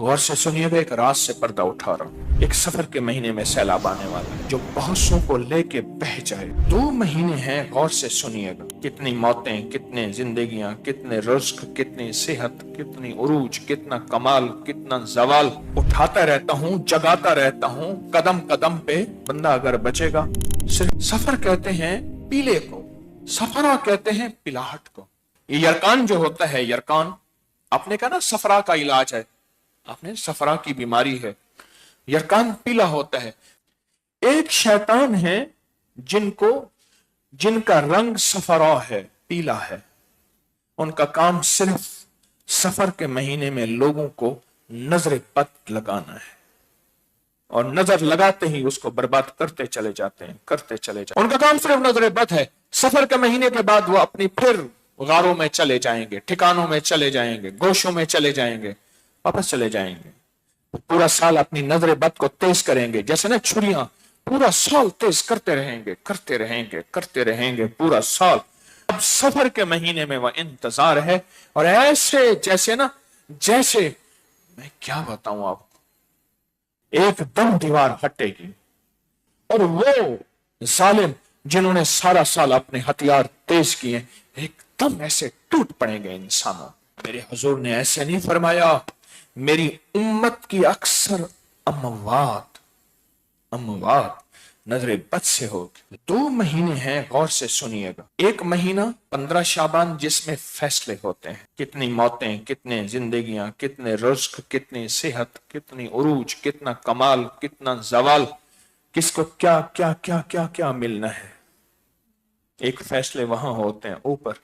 गौर से सुनिएगा, एक रात से पर्दा उठा रहा हूं। एक सफर के महीने में सैलाब आने वाला है जो बहुतों को लेके बह जाए। 2 महीने हैं, गौर से सुनिएगा। कितनी मौतें, कितने जिंदगियां, कितने रिस्क, कितनी सेहत, कितनी उरूज, कितना कमाल, कितना जवाल। उठाता रहता हूं, जगाता रहता हूं, कदम कदम पे। बंदा अगर बचेगा। सिर्फ सफर कहते हैं पीले को, सफरा कहते हैं पिलाहट को। ये यरकान जो होता है, यरकान, आपने कहा ना सफरा का इलाज है, आपने सफरा की बीमारी है, यरकान पीला होता है। एक शैतान है जिनका रंग सफरा है, पीला है। उनका काम सिर्फ सफर के महीने में लोगों को नजर बद लगाना है, और नजर लगाते ही उसको बर्बाद करते चले जाते हैं, करते चले जाते हैं। उनका काम सिर्फ नजर बद है। सफर के महीने के बाद वो अपनी फिर गारों में चले जाएंगे, ठिकानों में चले जाएंगे, गोशों में चले जाएंगे, वापस चले जाएंगे। पूरा साल अपनी नजर बद को तेज करेंगे, जैसे ना छुरियां, पूरा साल तेज करते रहेंगे, करते रहेंगे, करते रहेंगे पूरा साल। अब सफर के महीने में वह इंतजार है, और ऐसे जैसे ना, जैसे मैं क्या बताऊं आपको, एकदम दीवार हटेगी, और वो जालिम जिन्होंने सारा साल अपने हथियार तेज किए एकदम ऐसे टूट पड़ेंगे इंसानों। मेरे हुजूर ने ऐसे नहीं फरमाया, मेरी उम्मत की अक्सर अमवात नजरे बद से होगी। 2 महीने हैं, गौर से सुनिएगा। एक महीना 15 शाबान जिसमें फैसले होते हैं। कितनी मौतें, कितने जिंदगियां, कितने रिस्क, कितनी सेहत, कितनी उरूज, कितना कमाल, कितना जवाल, किसको क्या क्या क्या क्या क्या मिलना है। एक फैसले वहां होते हैं ऊपर।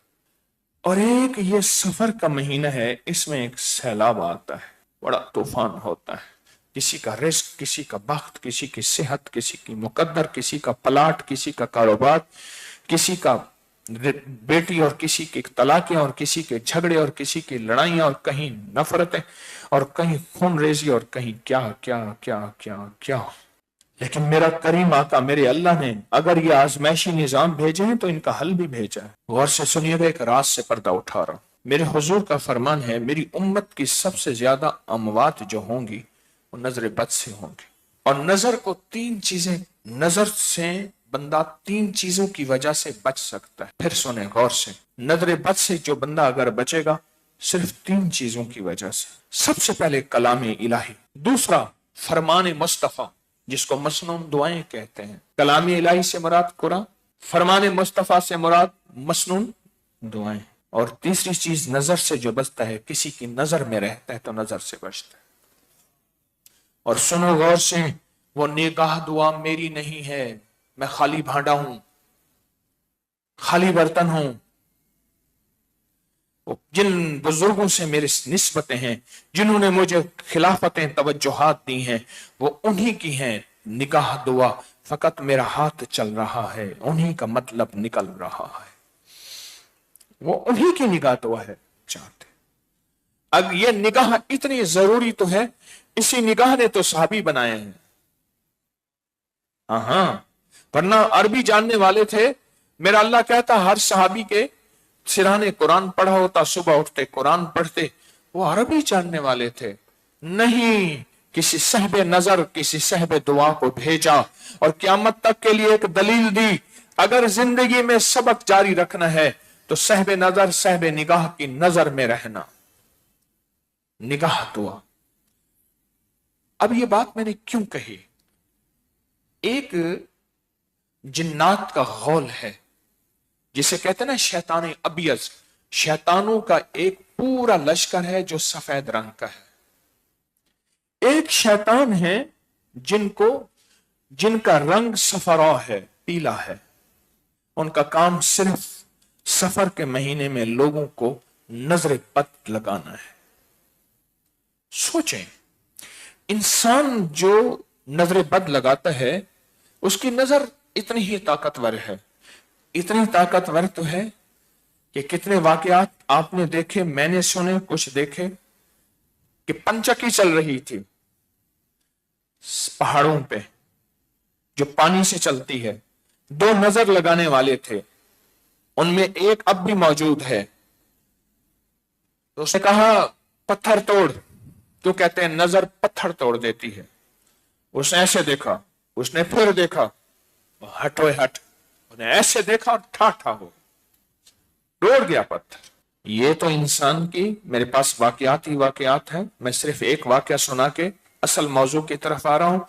और एक ये सफर का महीना है, इसमें एक सैलाब आता है, बड़ा तूफान होता है। किसी का रिस्क, किसी का बख्त, किसी की सेहत, किसी की मुकद्दर, किसी का पलाट, किसी का कारोबार, किसी का बेटी और किसी की तलाकें, और किसी के झगड़े, और किसी की लड़ाइयां, और कहीं नफरतें, और कहीं खून रेजी, और कहीं क्या क्या क्या क्या क्या। लेकिन मेरा करीम आका मेरे अल्लाह ने अगर ये आजमाइशी निजाम भेजे हैं तो इनका हल भी भेजा है। गौर से सुनिएगा, एक रात से पर्दा उठा रहा हूं। मेरे हुजूर का फरमान है, मेरी उम्मत की सबसे ज्यादा अमवात जो होंगी वो नजर बद से होंगी। और नजर को 3 चीजें, नजर से बंदा 3 चीजों की वजह से बच सकता है। फिर सुने गौर से, नजर बद से जो बंदा अगर बचेगा सिर्फ 3 चीजों की वजह से। सबसे पहले कलाम इलाही, दूसरा फरमान मुस्तफा जिसको मसनून दुआएं कहते हैं। कलाम इलाही से मुराद कुरान, फरमान मुस्तफा से मुराद मसनून दुआएं। और तीसरी चीज नजर से जो बचता है, किसी की नजर में रहता है तो नजर से बचता है। और सुनो गौर से, वो निगाह दुआ मेरी नहीं है, मैं खाली भांडा हूं, खाली बर्तन हूं। जिन बुजुर्गों से मेरी निस्बतें हैं, जिन्होंने मुझे खिलाफतें, तवज्जुहात दी हैं, वो उन्हीं की हैं। निगाह दुआ फकत मेरा हाथ चल रहा है, उन्हीं का मतलब निकल रहा है, वो उन्हीं की निगाह दुआ है चाहते। अब ये निगाह इतनी जरूरी तो है, इसी निगाह ने तो सहाबी बनाए हैं। हाँ, वरना अरबी जानने वाले थे। मेरा अल्लाह कहता हर सहाबी के सिराने कुरान पढ़ा होता, सुबह उठते कुरान पढ़ते, वो अरबी जानने वाले थे। नहीं, किसी सहबे नजर, किसी सहबे दुआ को भेजा, और क़यामत तक के लिए एक दलील दी। अगर जिंदगी में सबक जारी रखना है तो सहबे नजर, सहबे निगाह की नजर में रहना, निगाह दुआ। अब ये बात मैंने क्यों कही? एक जिन्नात का गौल है जिसे कहते हैं ना शैतान अबियज, शैतानों का एक पूरा लश्कर है जो सफेद रंग का है। एक शैतान है जिनका रंग सफरा है, पीला है। उनका काम सिर्फ सफर के महीने में लोगों को नजर बद लगाना है। सोचें, इंसान जो नजर बद लगाता है उसकी नजर इतनी ही ताकतवर है, इतनी ताकतवर तो है कि कितने वाकयात आपने देखे, मैंने सुने, कुछ देखे कि पंचकी चल रही थी पहाड़ों पे जो पानी से चलती है। 2 नजर लगाने वाले थे, उनमें एक अब भी मौजूद है। तो उसने कहा पत्थर तोड़, क्यों कहते हैं नजर पत्थर तोड़ देती है। उसने ऐसे देखा, उसने फिर देखा, हटो हट, उसने ऐसे देखा और ठाठा हो तोड़ गया पत्थर। ये तो इंसान की, मेरे पास वाकयात ही वाकयात है, मैं सिर्फ एक वाकया सुना के असल मौजू की तरफ आ रहा हूं।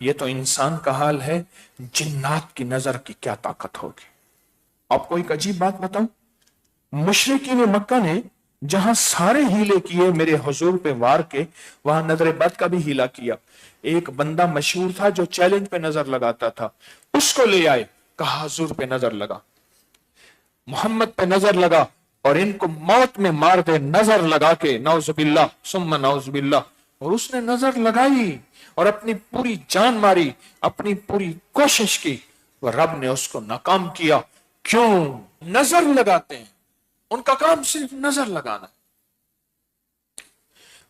ये तो इंसान का हाल है, जिन्नात की नजर की क्या ताकत होगी। आपको एक अजीब बात बताऊं, मुशरिकीन मक्का ने जहां सारे हीले किए मेरे हुजूर पे वार के, वहां नजर बद का भी हीला किया। एक बंदा मशहूर था जो चैलेंज पे नजर लगाता था, उसको ले आए, कहा हुजूर पे नजर लगा, मोहम्मद पे नजर लगा और इनको मौत में मार दे, नजर लगा के, नौजुबिल्लाह सुम्मा नौजुबिल्लाह। और उसने नजर लगाई और अपनी पूरी जान मारी, अपनी पूरी कोशिश की, वह रब ने उसको नाकाम किया। क्यों? नजर लगाते हैं, उनका काम सिर्फ नजर लगाना।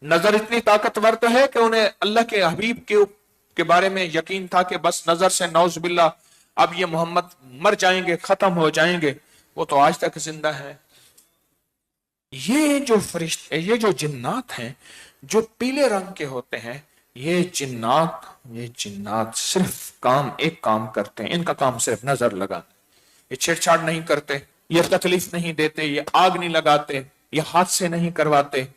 नजर इतनी ताकतवर तो है कि उन्हें अल्लाह के हबीब के बारे में यकीन था कि बस नजर से नौजुबिल्लाह अब ये मोहम्मद मर जाएंगे, खत्म हो जाएंगे। वो तो आज तक जिंदा है। ये जो फरिश्ते, ये जो जिन्नात हैं जो पीले रंग के होते हैं, ये जिन्नात सिर्फ एक काम करते हैं, इनका काम सिर्फ नजर लगाना। ये छेड़छाड़ नहीं करते, ये तकलीफ नहीं देते, ये आग नहीं लगाते, ये हादसे नहीं करवाते,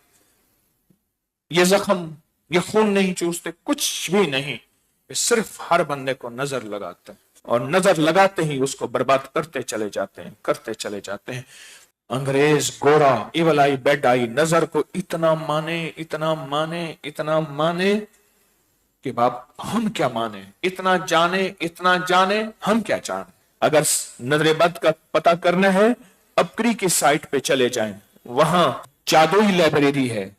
ये जख्म, ये खून नहीं चूसते, कुछ भी नहीं। ये सिर्फ हर बंदे को नजर लगाते हैं और नजर लगाते ही उसको बर्बाद करते चले जाते हैं, करते चले जाते हैं। अंग्रेज गोरा इवल आई बेड आई नजर को इतना माने, इतना माने, इतना माने कि बाप हम क्या माने, इतना जाने हम क्या जाने। अगर नजर बद का पता करना है, अपकरी की साइट पे चले जाएं, वहां जादुई लाइब्रेरी है,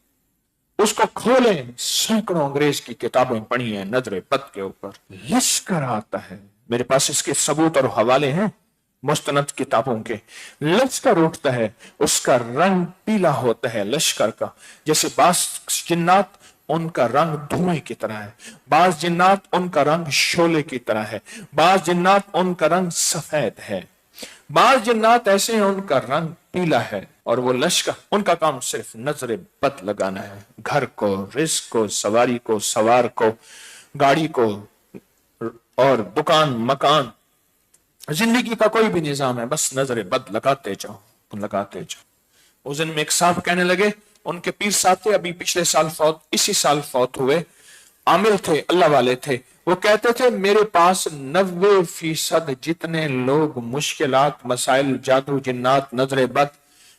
उसको खोलें, सैकड़ों अंग्रेज की किताबें पढ़ी हैं नजर बद के ऊपर। लश्कर आता है, मेरे पास इसके सबूत और हवाले हैं मुस्तनद किताबों के। लश्कर उठता है, उसका रंग पीला होता है लश्कर का, जैसे बास जिन्नात उनका रंग धुएं की तरह है, बास जिन्नात उनका रंग शोले की तरह है, बास जिन्नात उनका रंग सफेद है, बास जिन्नात ऐसे हैं उनका रंग पीला है। और वो लश्कर, उनका काम सिर्फ नजर बद लगाना है। घर को, रिस्क को, सवारी को, सवार को, गाड़ी को और दुकान मकान, जिंदगी का कोई भी निजाम है, बस नजर बद लगाते जाओ, लगाते जाओ। उस दिन में एक साहब कहने लगे, उनके पीर साहब थे, अभी पिछले साल इसी साल फौत हुए, आमिल थे, अल्लाह वाले थे। वो कहते थे मेरे पास 90% जितने लोग मुश्किलात, मसाइल, जादू, जिन्नात, नजर बद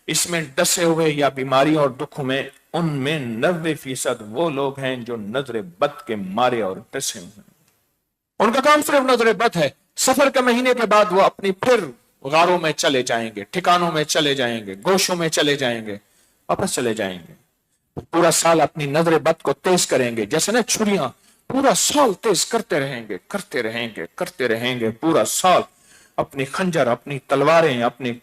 इसमें डसे हुए या बीमारी और दुखों में, उनमें 90% वो लोग हैं जो नजर बद के मारे और डसे हुए हैं। उनका काम सिर्फ नजर बद है। सफर के महीने के बाद वो अपनी फिर गारों में चले जाएंगे, ठिकानों में चले जाएंगे, गोशों में चले जाएंगे, वापस चले जाएंगे। पूरा साल अपनी नजर बद को तेज करेंगे, जैसे ना छुरियां, पूरा साल तेज करते रहेंगे, करते रहेंगे, करते रहेंगे। पूरा साल अपनी खंजर, अपनी तलवारें, अपने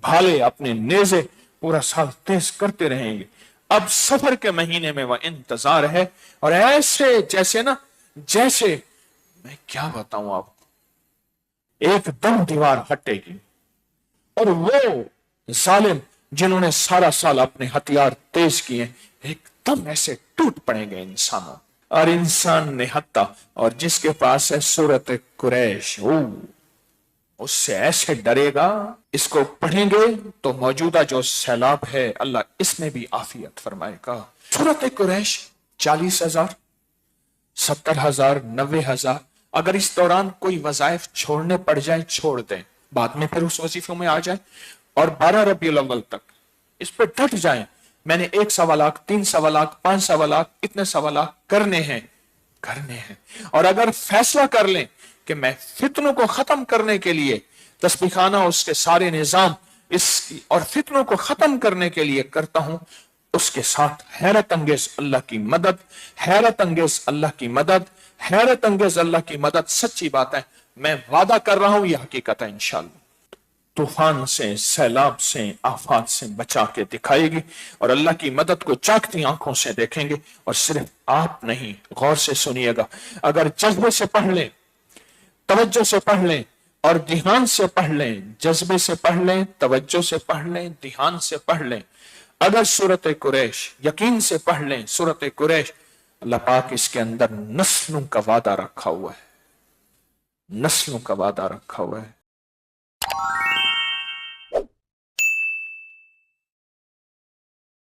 भाले, अपने नेजे पूरा साल तेज करते रहेंगे। अब सफर के महीने में वह इंतजार है, और ऐसे जैसे मैं क्या बताऊं आपको, एकदम दीवार हटेगी और वो जालिम जिन्होंने सारा साल अपने हथियार तेज किए एकदम ऐसे टूट पड़ेंगे इंसानों। और इंसान निहत्ता, और जिसके पास है सूरत कुरैश, उससे ऐसे डरेगा। इसको पढ़ेंगे तो मौजूदा जो सैलाब है अल्लाह इसमें भी आफियत फरमाएगा। सूरत कुरैश 40,000, 70,000, 90,000। अगर इस दौरान कोई वज़ाइफ छोड़ने पड़ जाए, छोड़ दें, बाद में फिर उस वजीफों में आ जाए, और 12 रबीउल अव्वल तक इस पर डट जाएं। मैंने 1 सवा लाख, 3 सवा लाख, 5 सवा लाख, इतने सवा लाख करने हैं। और अगर फैसला कर लें कि मैं फितनों को खत्म करने के लिए तस्बीखाना उसके सारे निजाम और फितनों को खत्म करने के लिए करता हूं, उसके साथ हैरत अंगेज अल्लाह की मदद, हैरत अंगेज अल्लाह की मदद, हैरत अंगेज अल्लाह की मदद। सच्ची बात है, मैं वादा कर रहा हूं, यह हकीकत है। इंशाअल्लाह तूफान से, सैलाब से, आफात से बचा के दिखाएगी, और अल्लाह की मदद को चाकती आंखों से देखेंगे। और सिर्फ आप नहीं, गौर से सुनिएगा, अगर जज्बे से पढ़ लें, तवज्जो से पढ़ लें और ध्यान से पढ़ लें, जज्बे से पढ़ लें, तवज्जो से पढ़ लें, ध्यान से पढ़ लें, اگر سورت قریش یقین سے پڑھ لیں سورت قریش، اللہ پاک اس کے اندر نسلوں کا وعدہ رکھا ہوا ہے، نسلوں کا وعدہ رکھا ہوا ہے۔